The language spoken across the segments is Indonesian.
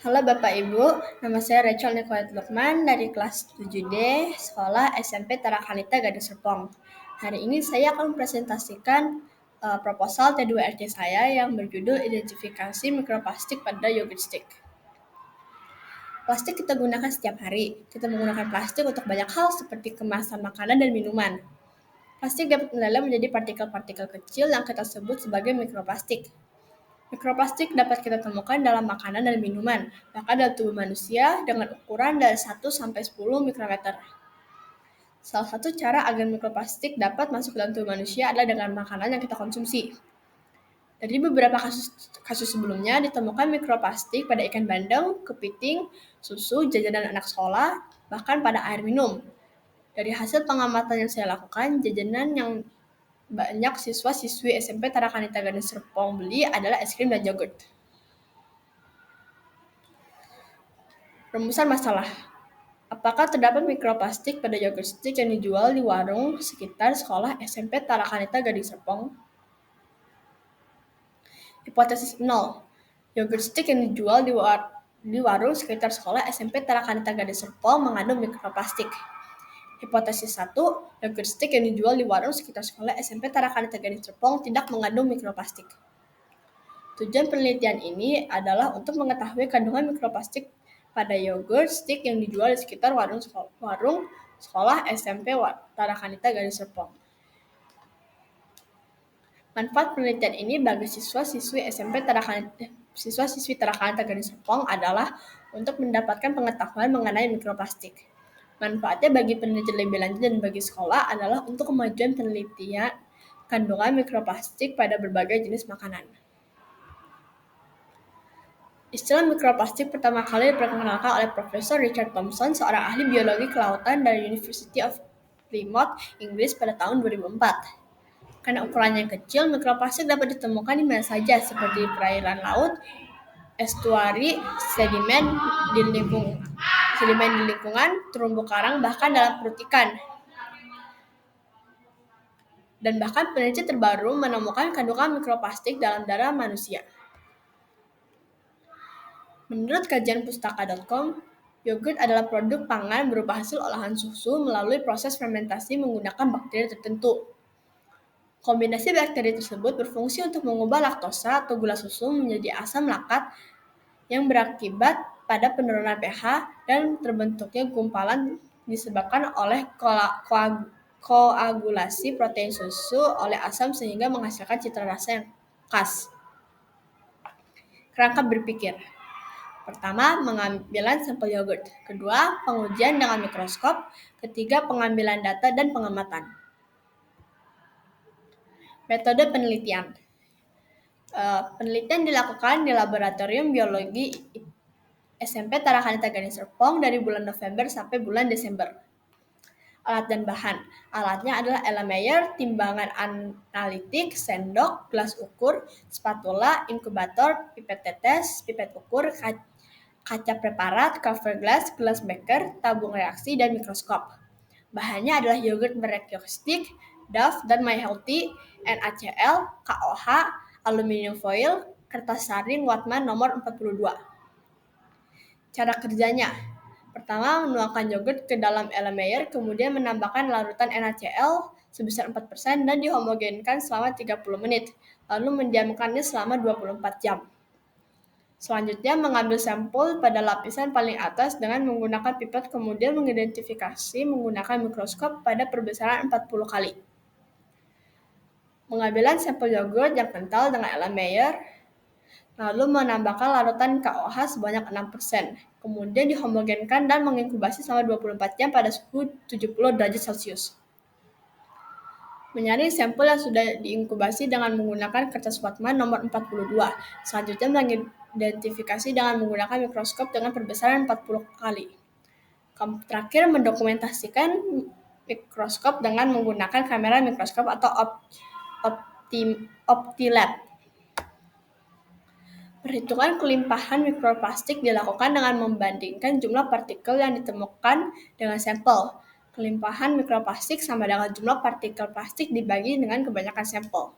Halo Bapak Ibu, nama saya Rachel Nicolette Lukman dari kelas 7D Sekolah SMP Tarakanita Gading Serpong. Hari ini saya akan mempresentasikan proposal T2RC saya yang berjudul Identifikasi Mikroplastik pada Yogurt Stick. Plastik kita gunakan setiap hari. Kita menggunakan plastik untuk banyak hal seperti kemasan makanan dan minuman. Plastik dapat mendalam menjadi partikel-partikel kecil yang kita sebut sebagai mikroplastik. Mikroplastik dapat kita temukan dalam makanan dan minuman, bahkan dalam tubuh manusia dengan ukuran dari 1 sampai 10 mikrometer. Salah satu cara agar mikroplastik dapat masuk ke dalam tubuh manusia adalah dengan makanan yang kita konsumsi. Dari beberapa kasus sebelumnya ditemukan mikroplastik pada ikan bandeng, kepiting, susu, jajanan anak sekolah, bahkan pada air minum. Dari hasil pengamatan yang saya lakukan, jajanan yang banyak siswa-siswi SMP Tarakanita Gading Serpong beli adalah es krim dan yogurt. Rumusan masalah. Apakah terdapat mikroplastik pada yogurt stick yang dijual di warung sekitar sekolah SMP Tarakanita Gading Serpong? Hipotesis 0. Yogurt stick yang dijual di warung sekitar sekolah SMP Tarakanita Gading Serpong mengandung mikroplastik. Hipotesis 1. Yogurt stick yang dijual di warung sekitar sekolah SMP Tarakanita Gading Serpong tidak mengandung mikroplastik. Tujuan penelitian ini adalah untuk mengetahui kandungan mikroplastik pada yogurt stick yang dijual di sekitar warung sekolah SMP Tarakanita Gading Serpong. Manfaat penelitian ini bagi siswa-siswi Tarakanita Gading Serpong adalah untuk mendapatkan pengetahuan mengenai mikroplastik. Manfaatnya bagi penelitian lebih lanjut dan bagi sekolah adalah untuk kemajuan penelitian kandungan mikroplastik pada berbagai jenis makanan. Istilah mikroplastik pertama kali diperkenalkan oleh Profesor Richard Thomson, seorang ahli biologi kelautan dari University of Plymouth, Inggris pada tahun 2004. Karena ukurannya yang kecil, mikroplastik dapat ditemukan di mana saja seperti perairan laut, estuari, sedimen di lingkungan, terumbu karang, bahkan dalam perut ikan. Dan bahkan peneliti terbaru menemukan kandungan mikroplastik dalam darah manusia. Menurut kajian pustaka.com, yogurt adalah produk pangan berupa hasil olahan susu melalui proses fermentasi menggunakan bakteri tertentu. Kombinasi bakteri tersebut berfungsi untuk mengubah laktosa atau gula susu menjadi asam laktat yang berakibat pada penurunan pH dan terbentuknya gumpalan disebabkan oleh koagulasi protein susu oleh asam sehingga menghasilkan cita rasa yang khas. Kerangka berpikir. Pertama, pengambilan sampel yogurt. Kedua, pengujian dengan mikroskop. Ketiga, pengambilan data dan pengamatan. Metode penelitian. Penelitian dilakukan di Laboratorium Biologi SMP Tarakanita Gading Serpong dari bulan November sampai bulan Desember. Alat dan bahan. Alatnya adalah Erlenmeyer, timbangan analitik, sendok, gelas ukur, spatula, inkubator, pipet tetes, pipet ukur, kaca preparat, cover glass, gelas beker, tabung reaksi, dan mikroskop. Bahannya adalah yogurt merek Yogstick, Dove, dan My Healthy, NaCl, KOH, aluminium foil, kertas saring Wattman nomor 42. Cara kerjanya. Pertama, menuangkan yogurt ke dalam Erlenmeyer, kemudian menambahkan larutan NaCl sebesar 4% dan dihomogenkan selama 30 menit, lalu mendiamkannya selama 24 jam. Selanjutnya, mengambil sampel pada lapisan paling atas dengan menggunakan pipet, kemudian mengidentifikasi menggunakan mikroskop pada perbesaran 40 kali. Pengambilan sampel yogurt yang kental dengan Erlenmeyer, lalu menambahkan larutan KOH sebanyak 6%, kemudian dihomogenkan dan menginkubasi selama 24 jam pada suhu 70 derajat Celcius. Menyaring sampel yang sudah diinkubasi dengan menggunakan kertas Wattman nomor 42. Selanjutnya mengidentifikasi dengan menggunakan mikroskop dengan perbesaran 40 kali. Terakhir, mendokumentasikan mikroskop dengan menggunakan kamera mikroskop atau OptiLab. Perhitungan kelimpahan mikroplastik dilakukan dengan membandingkan jumlah partikel yang ditemukan dengan sampel. Kelimpahan mikroplastik sama dengan jumlah partikel plastik dibagi dengan banyaknya sampel.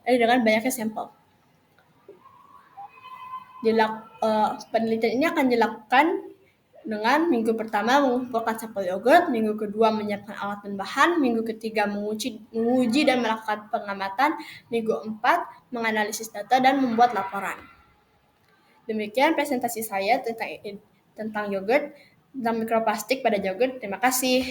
Penelitian ini akan dilakukan dengan minggu pertama mengumpulkan sampel yogurt, minggu kedua menyiapkan alat dan bahan, minggu ketiga menguji dan melakukan pengamatan, minggu 4 menganalisis data dan membuat laporan. Demikian presentasi saya tentang yogurt, tentang mikroplastik pada yogurt. Terima kasih.